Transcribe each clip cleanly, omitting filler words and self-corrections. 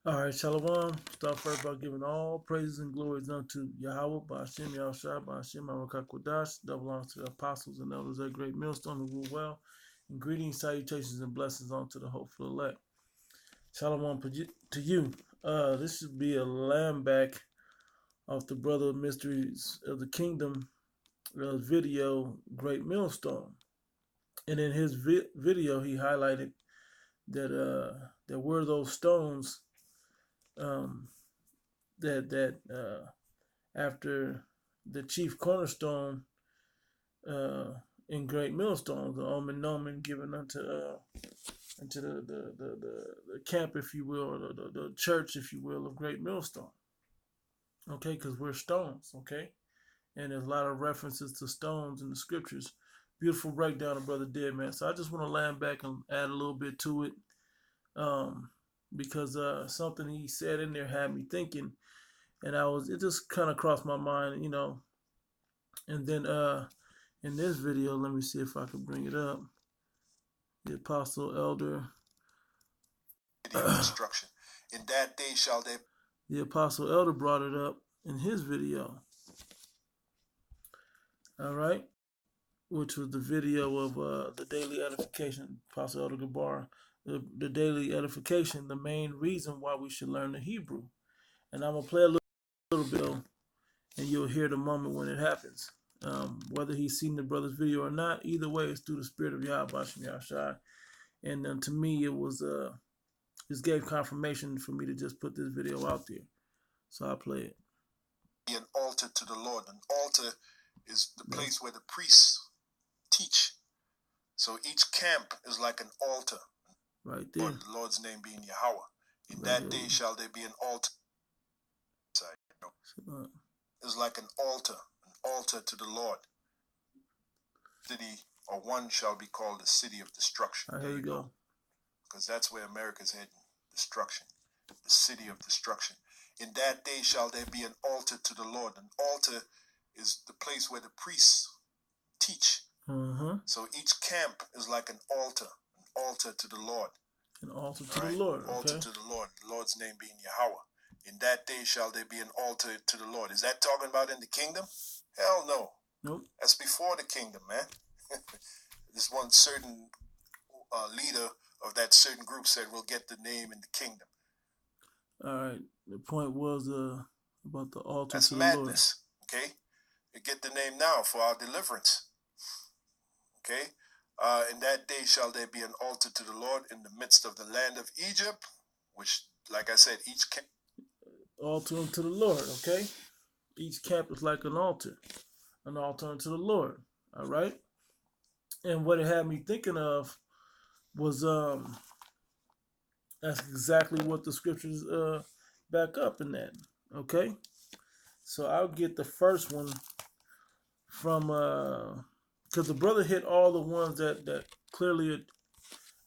All right, Shalom. Start first by giving all praises and glories unto Yahweh, Ba'ashem, Yahushua, Ba'ashem, Kodash, double honors to the apostles and elders at Great Millstone who rule well, and greetings, salutations, and blessings unto the hopeful elect. Shalom to you. This should be a lamb back off the Brother Mysteries of the Kingdom video, Great Millstone. And in his video, he highlighted that there were those stones that after the chief cornerstone in Great Millstone, the Omen Nomen given unto the camp, if you will, or the church, if you will, of Great Millstone. Okay, because we're stones. Okay, and there's a lot of references to stones in the scriptures. Beautiful breakdown of Brother Dead Man. So I just want to land back and add a little bit to it, because something he said in there had me thinking, and it just kind of crossed my mind, and then in this video, let me see if I can bring it up. The Apostle Elder destruction. In that day shall they. The Apostle Elder brought it up in his video. All right, which was the video of the daily edification, Apostle Elder Gabar, the daily edification, the main reason why we should learn the Hebrew. And I'm gonna play a little bit, and you'll hear the moment when it happens. Whether he's seen the brother's video or not, either way, it's through the spirit of Yahweh Yahushua. And to me, it was just gave confirmation for me to just put this video out there. So I'll play it. An altar to the Lord. An altar is the place where the priests teach. So each camp is like an altar. Right there. Lord, the Lord's name being Yahweh. In that day shall there be an altar. It's like an altar to the Lord. City, or one shall be called the city of destruction. There you go. Because that's where America's heading. Destruction. The city of destruction. In that day shall there be an altar to the Lord. An altar is the place where the priests teach. So each camp is like an altar to the Lord. An altar to the Lord. Okay. Altar to the Lord. The Lord's name being Yahweh. In that day shall there be an altar to the Lord. Is that talking about in the kingdom? Hell no. Nope. That's before the kingdom, man. This one certain leader of that certain group said we'll get the name in the kingdom. All right. The point was about the altar That's to madness, the Lord. okay? You get the name now for our deliverance, okay? In that day shall there be an altar to the Lord in the midst of the land of Egypt, which, like I said, each camp. Altar unto the Lord, okay? Each camp is like an altar unto the Lord, all right? And what it had me thinking of was that's exactly what the scriptures back up in that, okay? So I'll get the first one from because the brother hit all the ones that clearly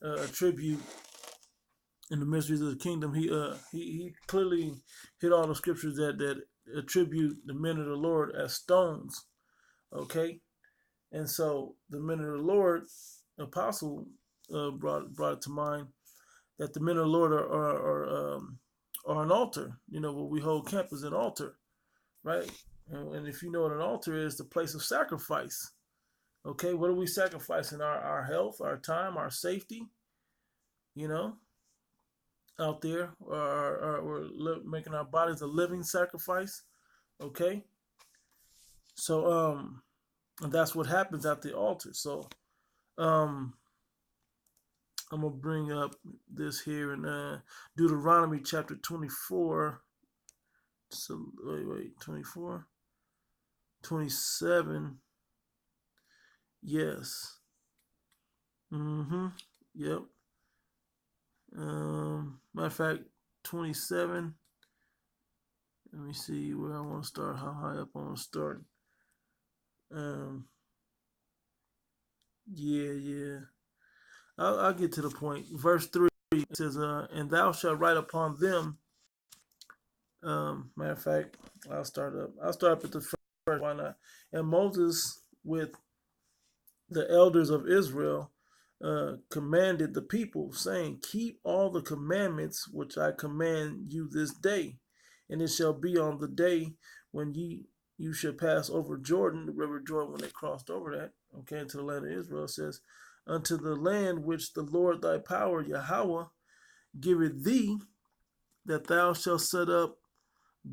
attribute in the mysteries of the kingdom. He clearly hit all the scriptures that attribute the men of the Lord as stones, okay? And so the men of the Lord, Apostle brought it to mind that the men of the Lord are an altar. You know, what we hold camp is an altar, right? And if you know what an altar is, the place of sacrifice. Okay, what are we sacrificing? Our health, our time, our safety, out there, or we're making our bodies a living sacrifice. Okay, so and that's what happens at the altar. So I'm gonna bring up this here in Deuteronomy chapter 24. So wait, 24, 27. Yes. Yep. Matter of fact, 27. Let me see where I want to start. How high up I want to start. Yeah. I'll get to the point. Verse 3 says, "And thou shalt write upon them." Matter of fact, I'll start up at the first. Why not? And Moses with the elders of Israel commanded the people, saying, keep all the commandments which I command you this day. And it shall be on the day when you shall pass over Jordan, the river Jordan, when they crossed over that, okay, into the land of Israel, it says, unto the land which the Lord thy power, Yahweh, giveth thee, that thou shalt set up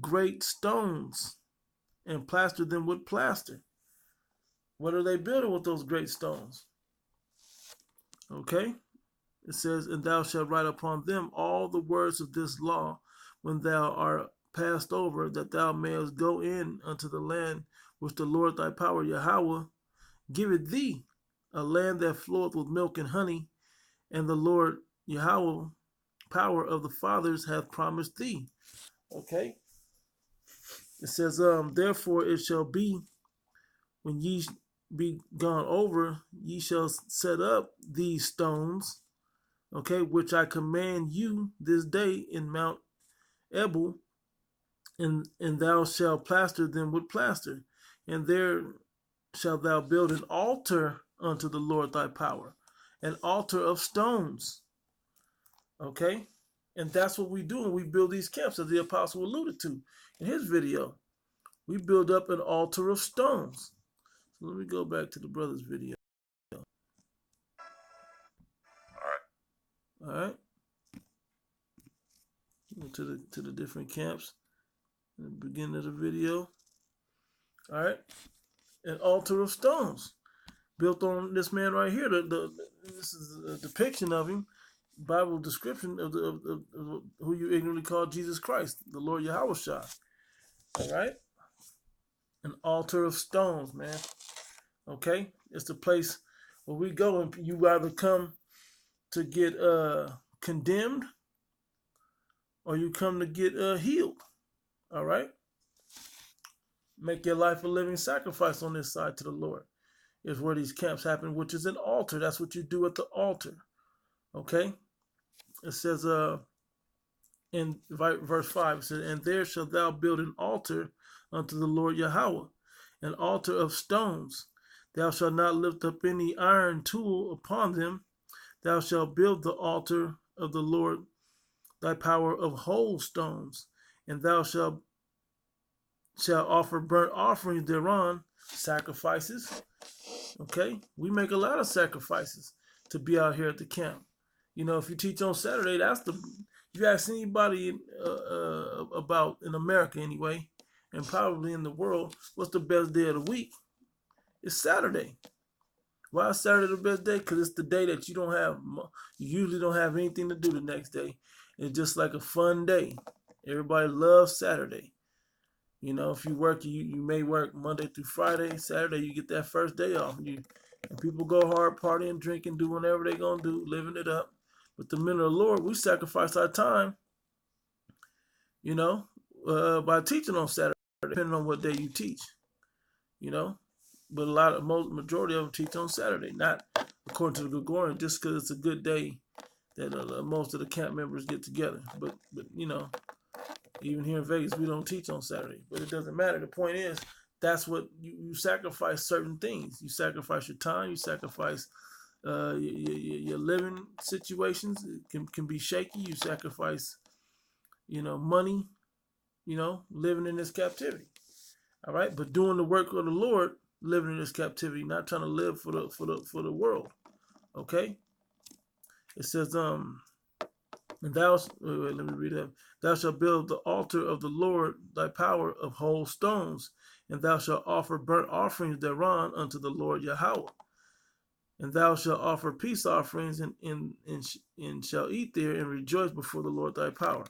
great stones and plaster them with plaster. What are they building with those great stones? Okay, it says, and thou shalt write upon them all the words of this law when thou art passed over, that thou mayest go in unto the land which the Lord thy power, Yahweh, giveth thee, a land that floweth with milk and honey, and the Lord Yahweh, power of the fathers, hath promised thee. Okay, it says, therefore it shall be, when ye be gone over, ye shall set up these stones, okay, which I command you this day in Mount Ebal, and thou shalt plaster them with plaster, and there shalt thou build an altar unto the Lord thy power, an altar of stones, okay? And that's what we do when we build these camps, as the apostle alluded to in his video. We build up an altar of stones. So let me go back to the brother's video. All right. Go to the different camps in the beginning of the video. All right. An altar of stones built on this man right here. This is a depiction of him, Bible description of who you ignorantly call Jesus Christ, the Lord Yahushua. All right. An altar of stones, man. Okay. It's the place where we go and you either come to get condemned, or you come to get healed. All right? Make your life a living sacrifice on this side to the Lord is where these camps happen, which is an altar. That's what you do at the altar. Okay? It says in verse 5, it says, and there shalt thou build an altar unto the Lord Yahweh, an altar of stones. Thou shalt not lift up any iron tool upon them. Thou shalt build the altar of the Lord thy power of whole stones, and thou shalt offer burnt offerings thereon, sacrifices. Okay, we make a lot of sacrifices to be out here at the camp. You know, if you teach on Saturday, if you ask anybody about, in America anyway, and probably in the world, what's the best day of the week? It's Saturday. Why is Saturday the best day? Because it's the day that you usually don't have anything to do the next day. It's just like a fun day. Everybody loves Saturday. You know, if you work, you may work Monday through Friday. Saturday, you get that first day off. And people go hard, partying, drinking, do whatever they're going to do, living it up. But the men of the Lord, we sacrifice our time, you know, by teaching on Saturday, depending on what day you teach, you know. But majority of them teach on Saturday, not according to the Gregorian, just because it's a good day that most of the camp members get together. But you know, even here in Vegas, we don't teach on Saturday. But it doesn't matter. The point is, that's what you sacrifice certain things. You sacrifice your time. You sacrifice your living situations. It can be shaky. You sacrifice, you know, money. You know, living in this captivity. All right, but doing the work of the Lord, living in this captivity, not trying to live for the world. Okay. It says, and let me read that. Thou shalt build the altar of the Lord thy power of whole stones, and thou shalt offer burnt offerings thereon unto the Lord Yahweh. And thou shalt offer peace offerings and shall eat there and rejoice before the Lord thy power.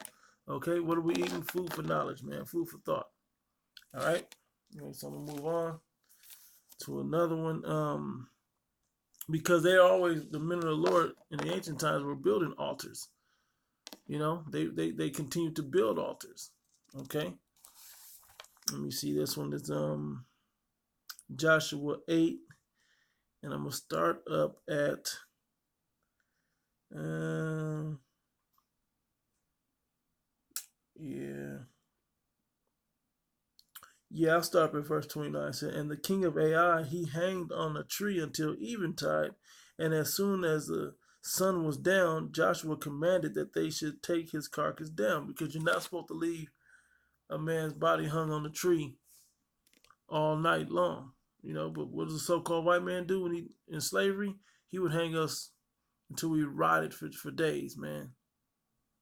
Okay, what are we eating? Food for knowledge, man. Food for thought. All right. Okay, so I'm gonna move on to another one. Because they always, the men of the Lord in the ancient times were building altars. You know, they continue to build altars. Okay. Let me see. This one is Joshua 8, and I'm gonna start up at I'll start at verse 29. It said, and the king of Ai, he hanged on a tree until eventide, And as soon as the sun was down, Joshua commanded that they should take his carcass down, because you're not supposed to leave a man's body hung on a tree all night long. But what does the so-called white man do when he in slavery? He would hang us until we rotted for days, man.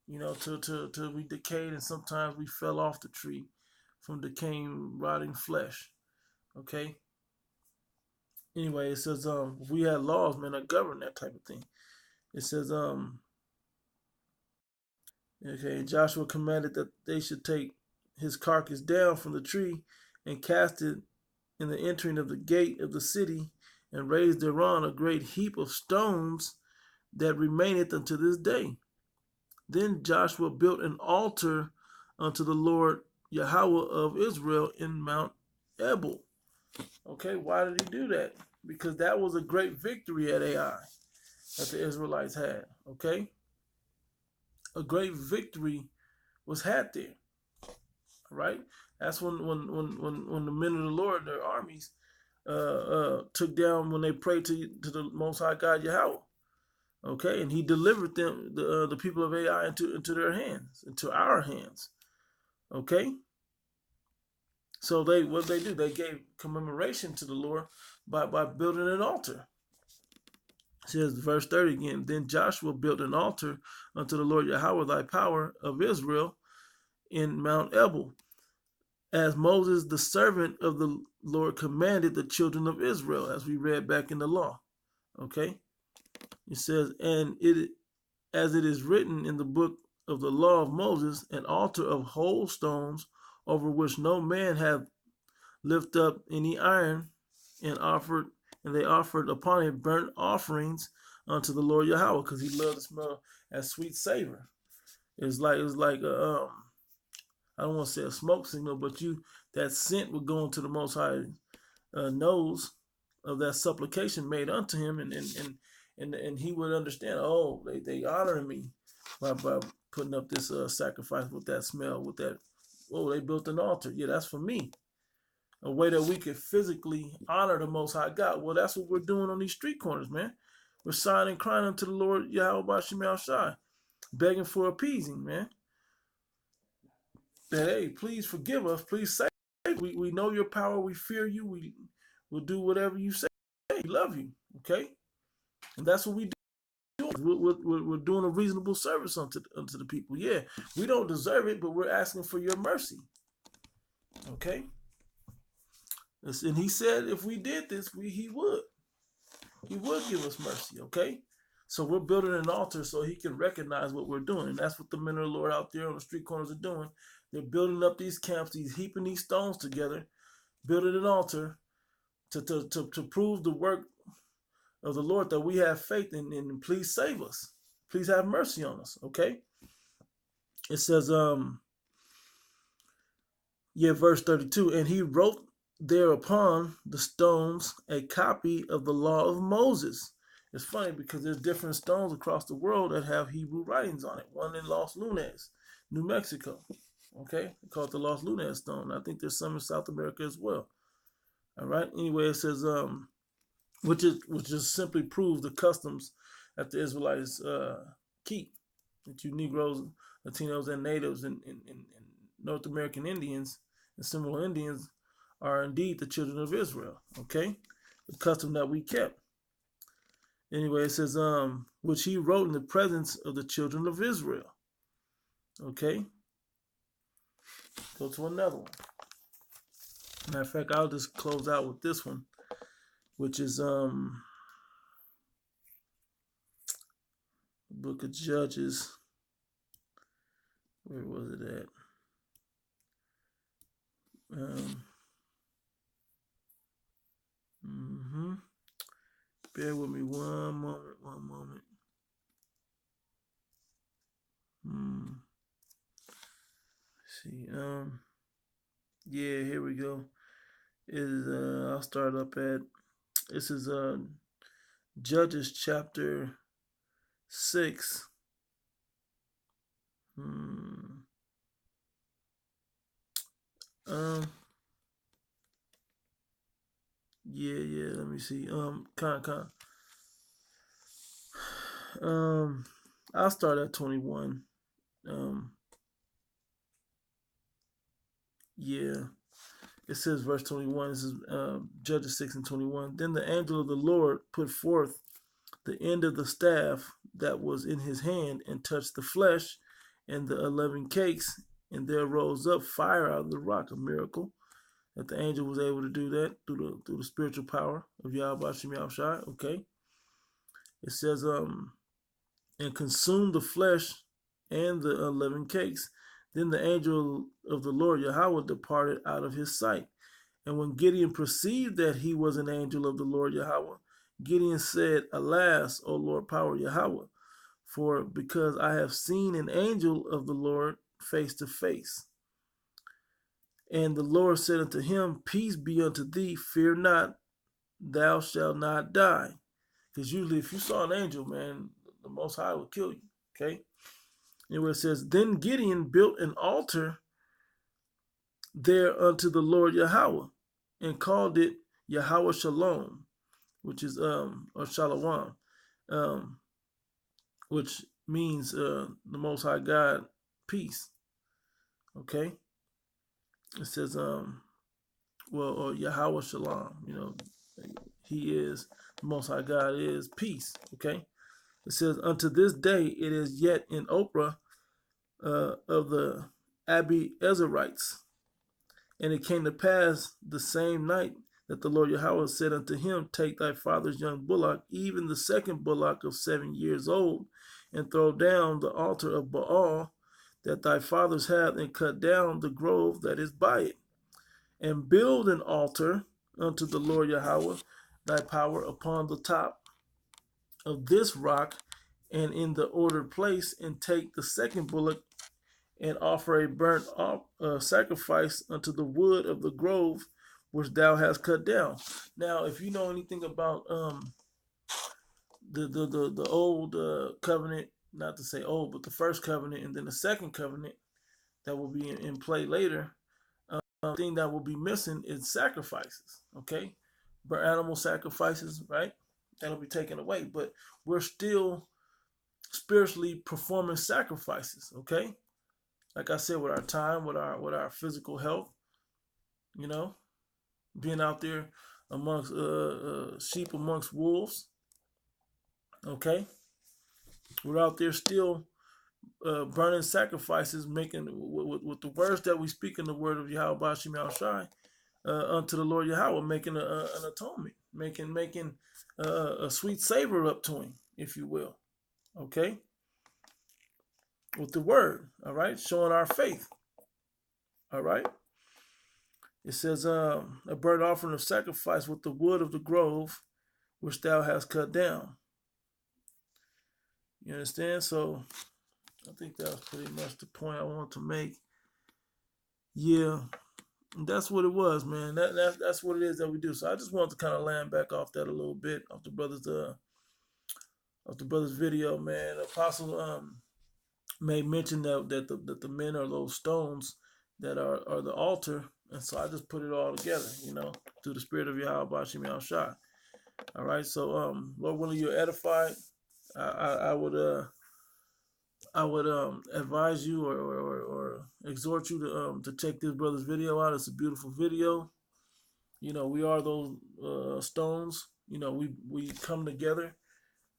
Till we decayed, and sometimes we fell off the tree from decaying, rotting flesh. Okay. Anyway, it says we had laws, man, that govern that type of thing. It says okay, Joshua commanded that they should take his carcass down from the tree and cast it in the entering of the gate of the city, and raised thereon a great heap of stones that remaineth unto this day. Then Joshua built an altar unto the Lord Yahweh of Israel in Mount Ebal. Okay, why did he do that? Because that was a great victory at Ai that the Israelites had. Okay, a great victory was had there. Right, that's when the men of the Lord, their armies, took down when they prayed to the Most High God Yahweh. Okay, and he delivered them, the people of Ai, into their hands, into our hands. Okay, so what they do? They gave commemoration to the Lord by building an altar. It says verse 30 again. Then Joshua built an altar unto the Lord Yahweh thy power of Israel in Mount Ebal, as Moses the servant of the Lord commanded the children of Israel, as we read back in the law. Okay, it says, and it as it is written in the book of the law of Moses, an altar of whole stones, over which no man hath lifted up any iron, and they offered upon it burnt offerings unto the Lord Yahweh, because he loved to smell as sweet savor. It's like I don't want to say a smoke signal, but that scent would go into the Most High nose of that supplication made unto him, and he would understand. Oh, they honoring me by putting up this sacrifice with that smell, with that. Oh, they built an altar. Yeah, that's for me. A way that we could physically honor the Most High God. Well, that's what we're doing on these street corners, man. We're sighing and crying unto the Lord Yahweh B'Shem Yahushai, begging for appeasing, man. That, hey, please forgive us. Please save us. We know your power. We fear you. We will do whatever you say. We love you, okay? And that's what we do. We're doing a reasonable service unto the people. Yeah, we don't deserve it, but we're asking for your mercy, okay? And he said if we did this, he would give us mercy, okay? So we're building an altar so he can recognize what we're doing. And that's what the men of the Lord out there on the street corners are doing. They're building up these camps, heaping these stones together, building an altar to prove the work of the Lord, that we have faith in, and please save us. Please have mercy on us, okay? It says, verse 32, and he wrote thereupon the stones a copy of the law of Moses. It's funny because there's different stones across the world that have Hebrew writings on it. One in Los Lunas, New Mexico. Okay, they call it the Los Lunas stone. I think there's some in South America as well. All right. Anyway, it says which just simply proves the customs that the Israelites keep. That you Negroes, Latinos, and natives, and North American Indians and similar Indians are indeed the children of Israel. Okay, the custom that we kept. Anyway, it says which he wrote in the presence of the children of Israel. Okay. Go to another one. Matter of fact, I'll just close out with this one, which is the book of Judges. Where was it at? Bear with me one moment. See, yeah, here we go. I'll start up at, this is Judges chapter 6. Yeah, let me see. I'll start at 21. Yeah. It says, verse 21, this is Judges 6 and 21. Then the angel of the Lord put forth the end of the staff that was in his hand and touched the flesh and the 11 cakes, and there rose up fire out of the rock, a miracle that the angel was able to do that through the spiritual power of Yahweh Bashim Yahushai. Okay. It says, and consumed the flesh and the 11 cakes. Then the angel of the Lord Yahweh departed out of his sight. And when Gideon perceived that he was an angel of the Lord Yahweh, Gideon said, Alas, O Lord power Yahweh, for because I have seen an angel of the Lord face to face. And the Lord said unto him, Peace be unto thee, fear not, thou shalt not die. Because usually if you saw an angel, man, the Most High would kill you. Okay? Anyway, it says, Then Gideon built an altar there unto the Lord Yahweh, and called it Yahweh Shalom, which is or Shalom, which means the Most High God peace. Okay? It says or Yahweh Shalom, he is the Most High God is peace. Okay? It says, Unto this day it is yet in Oprah of the Abiezerites. And it came to pass the same night that the Lord Yahweh said unto him, Take thy father's young bullock, even the second bullock of 7 years old, and throw down the altar of Baal that thy fathers have, and cut down the grove that is by it, and build an altar unto the Lord Yahweh thy power upon the top of this rock, and in the ordered place, and take the second bullock and offer a burnt sacrifice unto the wood of the grove which thou hast cut down. Now, if you know anything about the old covenant, not to say old, but the first covenant and then the second covenant that will be in play later, the thing that will be missing is sacrifices. Okay, burnt animal sacrifices, right? That'll be taken away, but we're still spiritually performing sacrifices. Okay. Like I said, with our time, with our physical health, being out there amongst sheep amongst wolves. Okay, we're out there still burning sacrifices, making with the words that we speak in the word of Yahweh Bashim Yahushai unto the Lord Yahweh, making an atonement, making a sweet savor up to Him, if you will. Okay. With the word, all right, showing our faith, all right. It says, a burnt offering of sacrifice with the wood of the grove, which thou hast cut down. You understand? So, I think that was pretty much the point I want to make. Yeah, that's what it was, man. That's what it is that we do. So I just wanted to kind of land back off that a little bit, off the brother's video, man. Apostle made mention that the men are those stones that are the altar, and so I just put it all together, through the spirit of Yahweh Bashim Yahushai. All right, so Lord willing, you're edified. I would advise you or exhort you to check this brother's video out. It's a beautiful video. We are those stones. We come together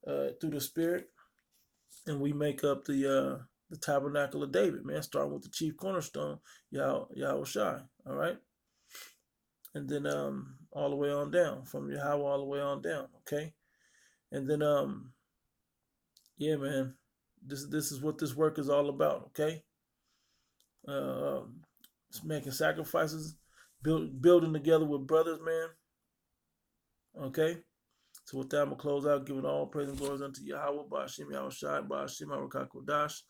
through the spirit, and we make up the tabernacle of David, man, starting with the chief cornerstone, Yahweh Shai, all right? And then all the way on down, from Yahweh all the way on down, okay? And then, yeah, man, this is what this work is all about, okay? Just making sacrifices, building together with brothers, man, okay? So with that, I'm going to close out, giving all praise and glory unto Yahweh, Ba'ashim Yahushai, Ba'ashim Harukakodash.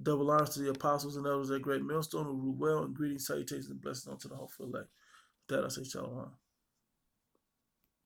Double honors to the apostles and elders at Great Millstone who rule well, and greetings, salutations, and blessings unto the whole elect. With that, I say shalom.